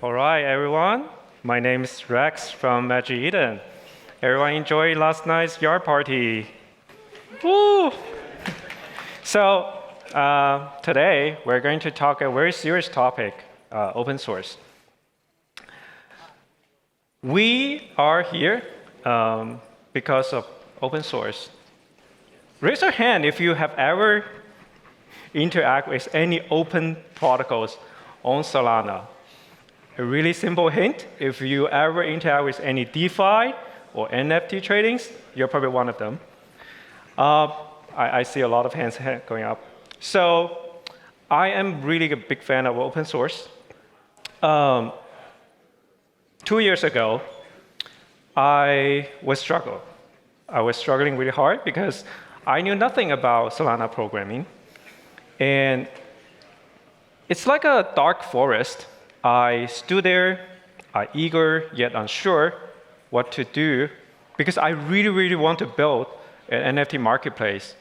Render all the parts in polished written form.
All right, everyone. My name is Rex from Magic Eden. Everyone enjoy last night's yard party. Woo! So today we're going to talk a very serious topic, open source. We are here because of open source. Raise your hand if you have ever interacted with any open protocols on Solana. A really simple hint, if you ever interact with any DeFi or NFT tradings, you're probably one of them. I see a lot of hands going up. So I am really a big fan of open source. 2 years ago, I was struggling really hard because I knew nothing about Solana programming. And it's like a dark forest. I stood there, eager yet unsure what to do, because I really, really want to build an NFT marketplace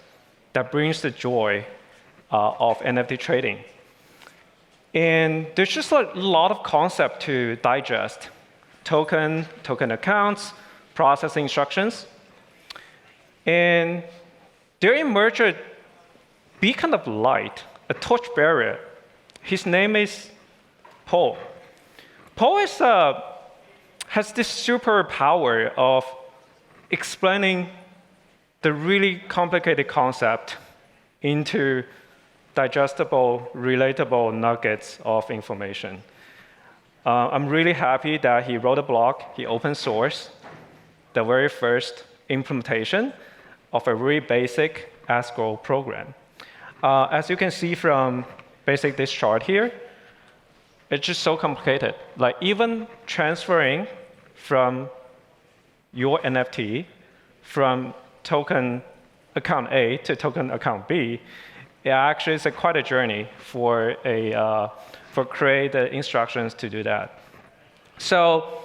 that brings the joy of NFT trading. And there's just a lot of concept to digest. Token accounts, processing instructions. And there emerged a beacon of light, a torchbearer. His name is Paul. Paul has this superpower of explaining the really complicated concept into digestible, relatable nuggets of information. I'm really happy that he wrote a blog, he open sourced the very first implementation of a very basic escrow program. As you can see from this chart here, it's just so complicated. Like even transferring from your NFT from token account A to token account B, it actually is quite a journey for create the instructions to do that. So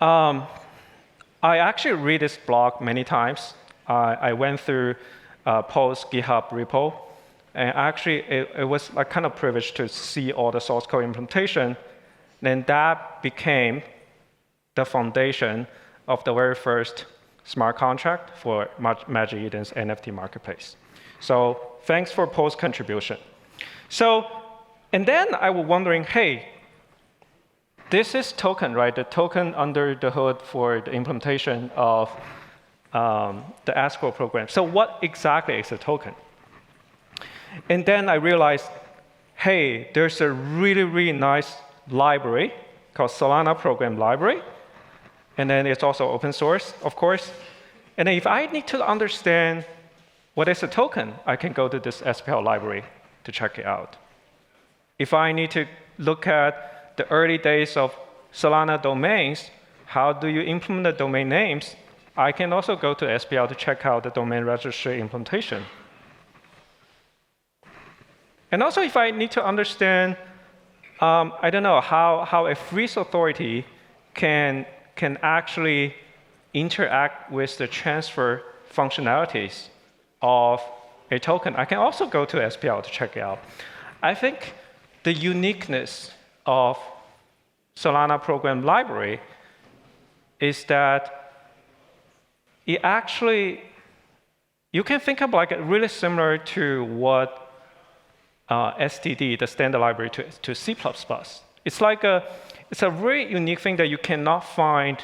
I actually read this blog many times. I went through Paul's GitHub repo. And actually, it was a kind of privilege to see all the source code implementation. Then that became the foundation of the very first smart contract for Magic Eden's NFT marketplace. So thanks for Paul's contribution. So, and then I was wondering, hey, this is token, right? The token under the hood for the implementation of the escrow program. So what exactly is a token? And then I realized, hey, there's a really, really nice library called Solana Program Library. And then it's also open source, of course. And then if I need to understand what is a token, I can go to this SPL library to check it out. If I need to look at the early days of Solana domains, how do you implement the domain names, I can also go to SPL to check out the domain registry implementation. And also, if I need to understand, I don't know, how a freeze authority can actually interact with the transfer functionalities of a token, I can also go to SPL to check it out. I think the uniqueness of Solana Program Library is that it actually, you can think of like really similar to what STD, the standard library to C++. It's a very unique thing that you cannot find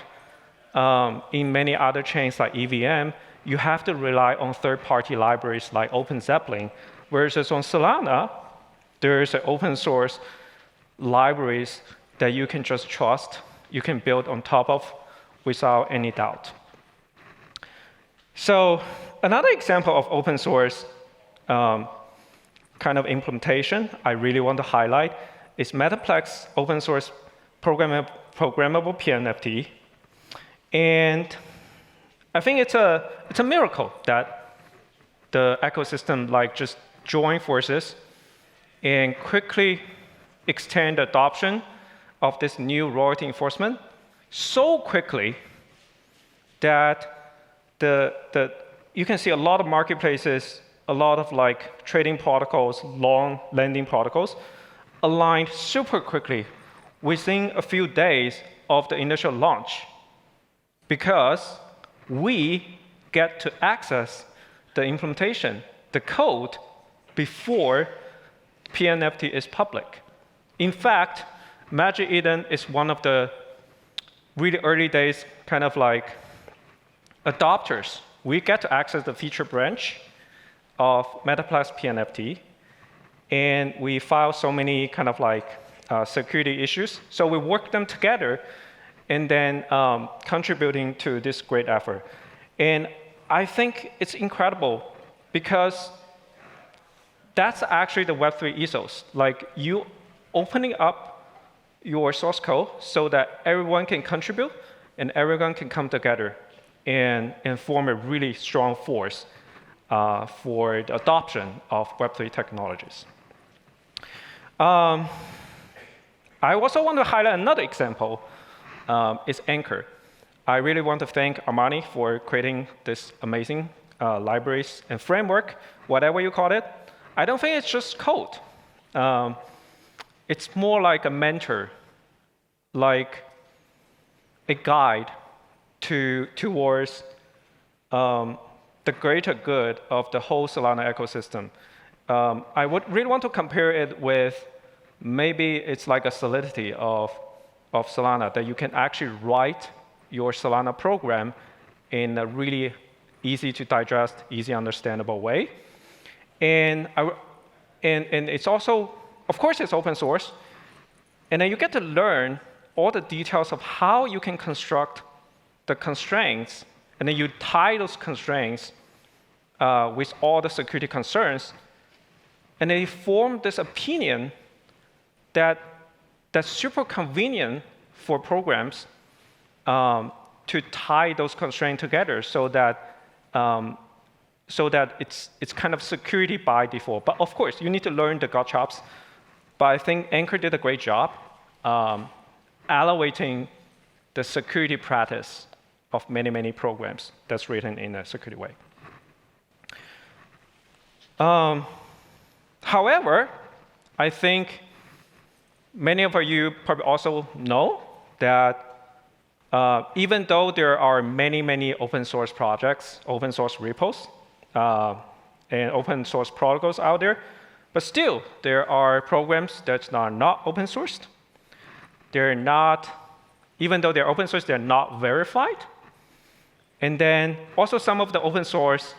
in many other chains like EVM. You have to rely on third-party libraries like OpenZeppelin, whereas on Solana, there's open source libraries that you can just trust, you can build on top of without any doubt. So another example of open source kind of implementation I really want to highlight is Metaplex open source programmable PNFT. And I think it's a miracle that the ecosystem just join forces and quickly extend the adoption of this new royalty enforcement so quickly that you can see a lot of marketplaces, a lot of trading protocols, long lending protocols, aligned super quickly within a few days of the initial launch, because we get to access the implementation, the code, before PNFT is public. In fact, Magic Eden is one of the really early days kind of like adopters. We get to access the feature branch of Metaplex PNFT, and we file so many kind of like security issues. So we work them together and then contributing to this great effort. And I think it's incredible because that's actually the Web3 ethos. Like you opening up your source code so that everyone can contribute and everyone can come together and form a really strong force for the adoption of Web3 technologies. I also want to highlight another example, is Anchor. I really want to thank Armani for creating this amazing libraries and framework, whatever you call it. I don't think it's just code. It's more like a mentor, like a guide towards the greater good of the whole Solana ecosystem. I would really want to compare it with maybe it's like a solidity of Solana, that you can actually write your Solana program in a really easy to digest, easy understandable way. And it's also, of course, it's open source. And then you get to learn all the details of how you can construct the constraints, and then you tie those constraints with all the security concerns, and they form this opinion that's super convenient for programs to tie those constraints together so that it's kind of security by default. But of course, you need to learn the gut chops. But I think Anchor did a great job elevating the security practice of many, many programs that's written in a security way. However, I think many of you probably also know that even though there are many, many open source projects, open source repos, and open source protocols out there, but still there are programs that are not open sourced. They're not, even though they're open source, they're not verified. And then also some of the open source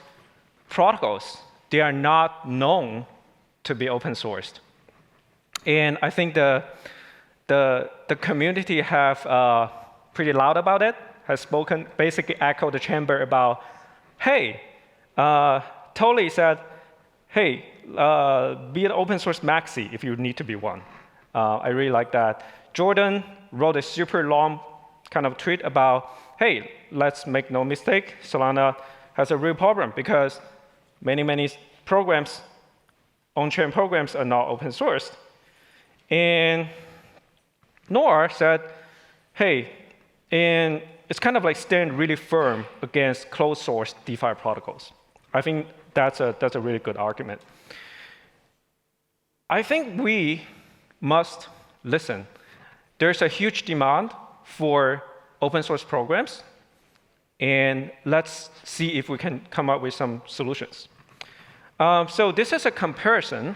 protocols, they are not known to be open sourced. And I think the community have pretty loud about it, has spoken, basically echoed the chamber about, hey, totally said, hey, be an open source maxi if you need to be one. I really like that. Jordan wrote a super long kind of tweet about, hey, let's make no mistake, Solana has a real problem because many, many programs, on-chain programs are not open sourced. And Noah said, hey, and it's kind of like staying really firm against closed source DeFi protocols. I think that's a really good argument. I think we must listen. There's a huge demand for open source programs, and let's see if we can come up with some solutions. So this is a comparison.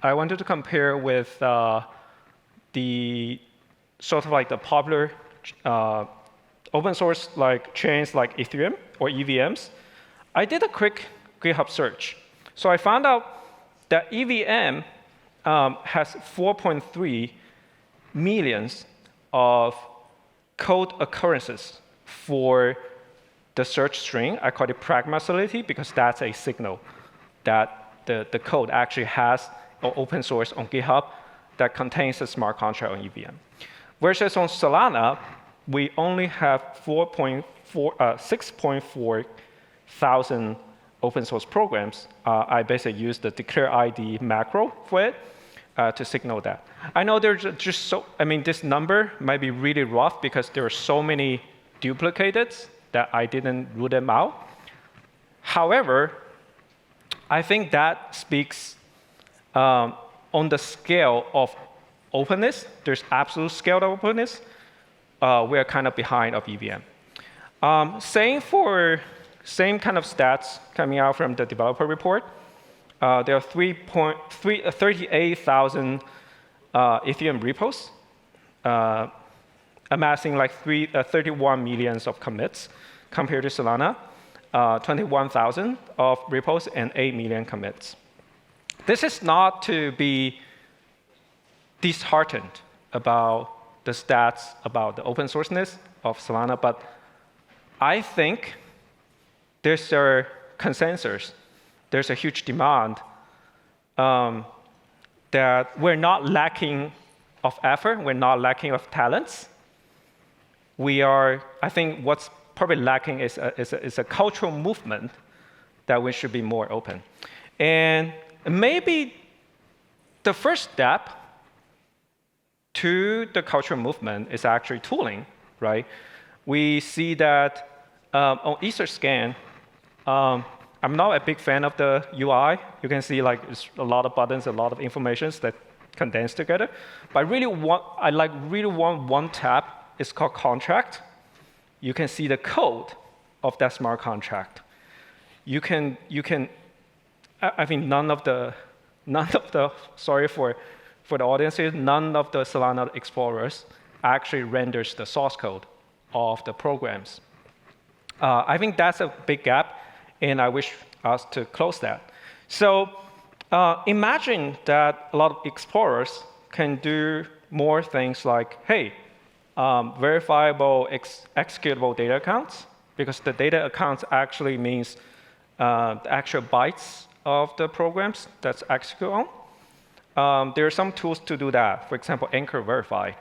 I wanted to compare with the sort of like the popular open source like chains like Ethereum or EVMs. I did a quick GitHub search. So I found out that EVM has 4.3 millions of code occurrences for the search string. I call it pragma solidity because that's a signal that the code actually has an open source on GitHub that contains a smart contract on EVM. Versus on Solana, we only have 6.4 thousand open source programs. I basically use the declare ID macro for it to signal that. I know there's just so, I mean, this number might be really rough because there are so many duplicated that I didn't rule them out. However, I think that speaks on the scale of openness, there's absolute scale of openness, we are kind of behind of EVM. Same kind of stats coming out from the developer report. There are 38,000 Ethereum repos, amassing like 31 millions of commits compared to Solana, 21,000 of repos and 8 million commits. This is not to be disheartened about the stats about the open sourceness of Solana, but I think there's a consensus, there's a huge demand that we're not lacking of effort, we're not lacking of talents. I think what's probably lacking is a cultural movement that we should be more open. And maybe the first step to the cultural movement is actually tooling, right? We see that on EtherScan, I'm not a big fan of the UI. You can see like it's a lot of buttons, a lot of informations that condense together. But I really want one tab. It's called contract. You can see the code of that smart contract. I think none of the, sorry for the audience here, none of the Solana explorers actually renders the source code of the programs. I think that's a big gap, and I wish us to close that. So imagine that a lot of explorers can do more things like, hey, verifiable executable data accounts, because the data accounts actually means the actual bytes of the programs that's executed on. There are some tools to do that. For example, Anchor Verify.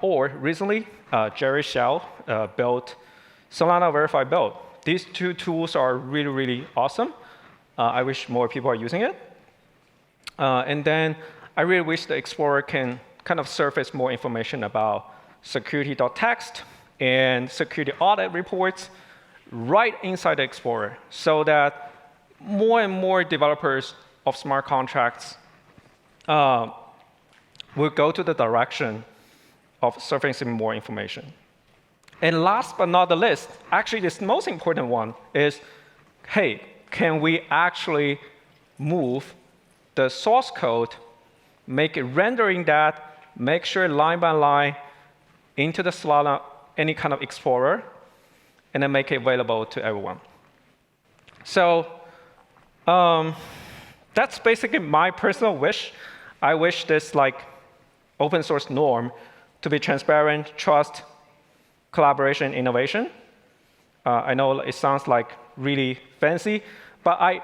Or recently, Jerry Shell built Solana Verify build. These two tools are really, really awesome. I wish more people are using it. And then I really wish the Explorer can kind of surface more information about security.txt and security audit reports right inside the Explorer, so that more and more developers of smart contracts will go to the direction of surfacing more information. And last but not the least, actually this most important one is, hey, can we actually move the source code, make it rendering that, make sure line by line into the Solana, any kind of Explorer, and then make it available to everyone. So that's basically my personal wish. I wish this like open source norm to be transparent, trust, collaboration, innovation. I know it sounds like really fancy, but I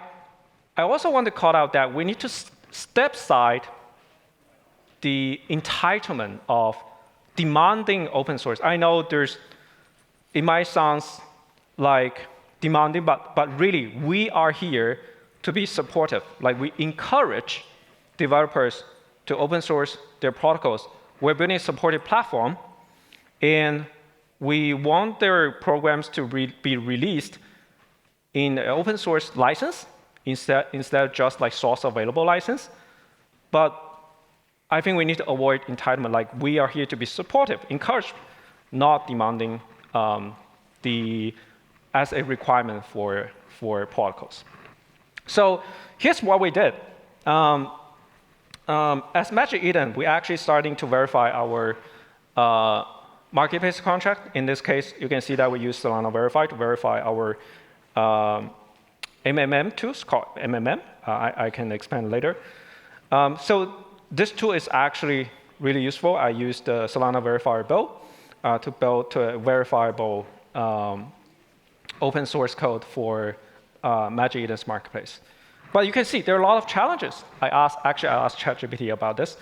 also want to call out that we need to step aside the entitlement of demanding open source. I know it might sound like demanding, but really we are here to be supportive. Like we encourage developers to open source their protocols. We're building a supported platform, and we want their programs to be released in an open source license instead of just like source available license. But I think we need to avoid entitlement. Like we are here to be supportive, encourage, not demanding as a requirement for protocols. So here's what we did. As Magic Eden, we're actually starting to verify our marketplace contract. In this case, you can see that we use Solana Verify to verify our MMM tools called MMM. I can expand later. So this tool is actually really useful. I used the Solana Verifier build to build a verifiable open source code for Magic Eden's marketplace. But you can see there are a lot of challenges. I asked ChatGPT about this.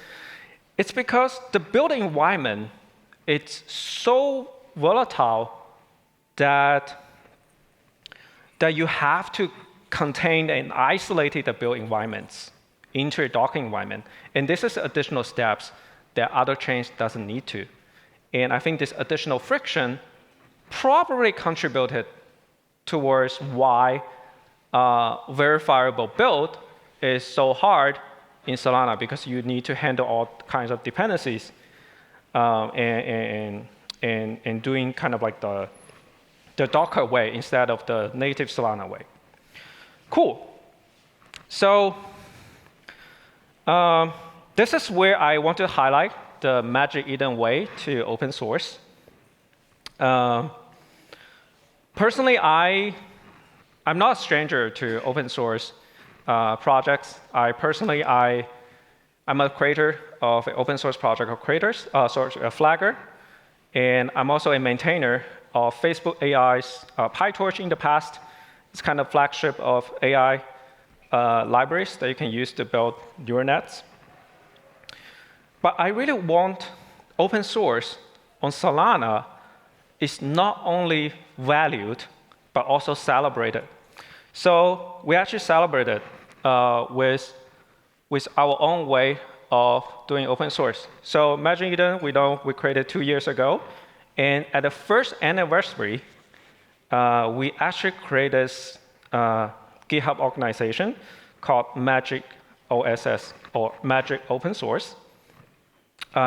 It's because the build environment, it's so volatile that you have to contain and isolate the build environments into a Docker environment. And this is additional steps that other chains doesn't need to. And I think this additional friction probably contributed towards why verifiable build is so hard in Solana because you need to handle all kinds of dependencies and doing kind of like the Docker way instead of the native Solana way. Cool. So this is where I want to highlight the Magic Eden way to open source. Personally, I'm not a stranger to open source projects. I'm a creator of an open source project called Creators, Flagger, and I'm also a maintainer of Facebook AI's PyTorch in the past. It's kind of flagship of AI libraries that you can use to build neural nets. But I really want open source on Solana is not only valued, but also celebrated. So we actually celebrated with our own way of doing open source. So Magic Eden, we created 2 years ago. And at the first anniversary, we actually created a GitHub organization called Magic OSS, or Magic Open Source.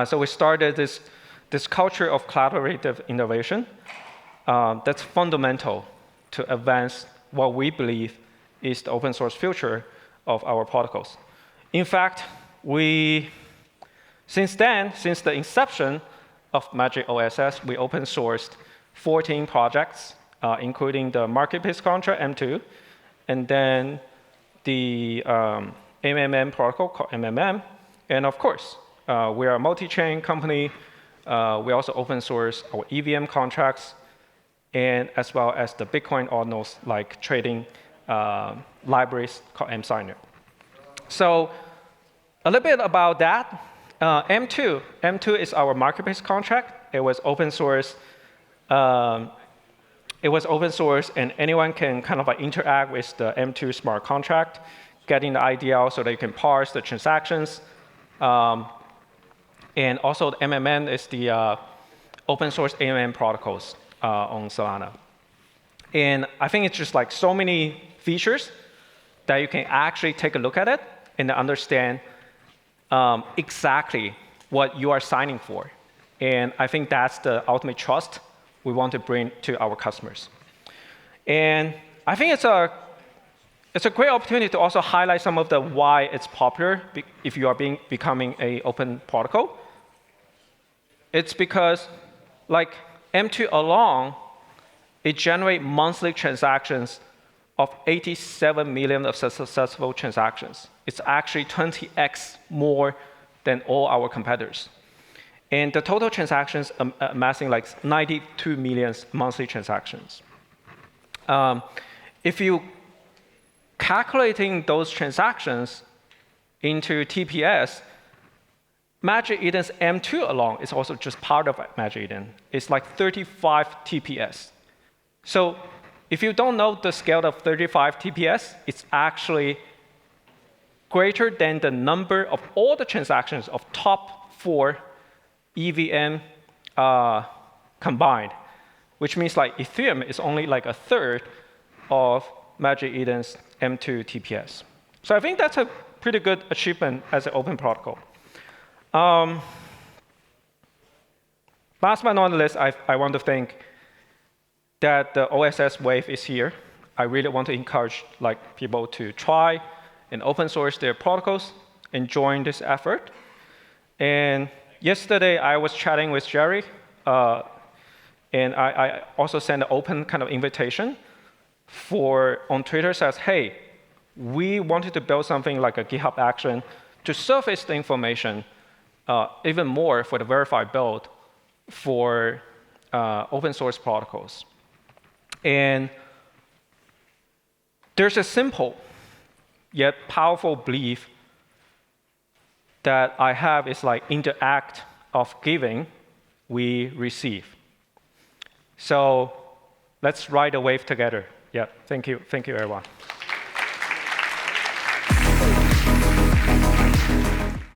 So we started this culture of collaborative innovation that's fundamental to advance what we believe is the open source future of our protocols. In fact, since the inception of Magic OSS, we open sourced 14 projects, including the marketplace contract, M2, and then the MMM protocol called MMM. And of course, we are a multi-chain company. We also open source our EVM contracts, and as well as the Bitcoin ordinals like trading libraries called mSigner. So a little bit about that. M2 is our marketplace contract. It was open source. And anyone can kind of like interact with the M2 smart contract, getting the IDL so that you can parse the transactions. And also the MMM is the open source AMM protocols on Solana. And I think it's just like so many features that you can actually take a look at it and understand exactly what you are signing for. And I think that's the ultimate trust we want to bring to our customers. And I think it's a great opportunity to also highlight some of the why it's popular if you are becoming an open protocol. It's because, like M2 alone, it generates monthly transactions of 87 million of successful transactions. It's actually 20x more than all our competitors. And the total transactions amassing like 92 million monthly transactions. If you calculating those transactions into TPS, Magic Eden's M2 alone is also just part of Magic Eden. It's like 35 TPS. So if you don't know the scale of 35 TPS, it's actually greater than the number of all the transactions of top 4 EVM combined, which means like Ethereum is only like a third of Magic Eden's M2 TPS. So I think that's a pretty good achievement as an open protocol. Last but not least, I want to think that the OSS wave is here. I really want to encourage like people to try and open source their protocols and join this effort. And yesterday, I was chatting with Jerry, and I also sent an open kind of invitation on Twitter says, hey, we wanted to build something like a GitHub action to surface the information even more for the verified build for open source protocols. And there's a simple yet powerful belief that I have is like in the act of giving, we receive. So let's ride the wave together. Yeah, thank you everyone.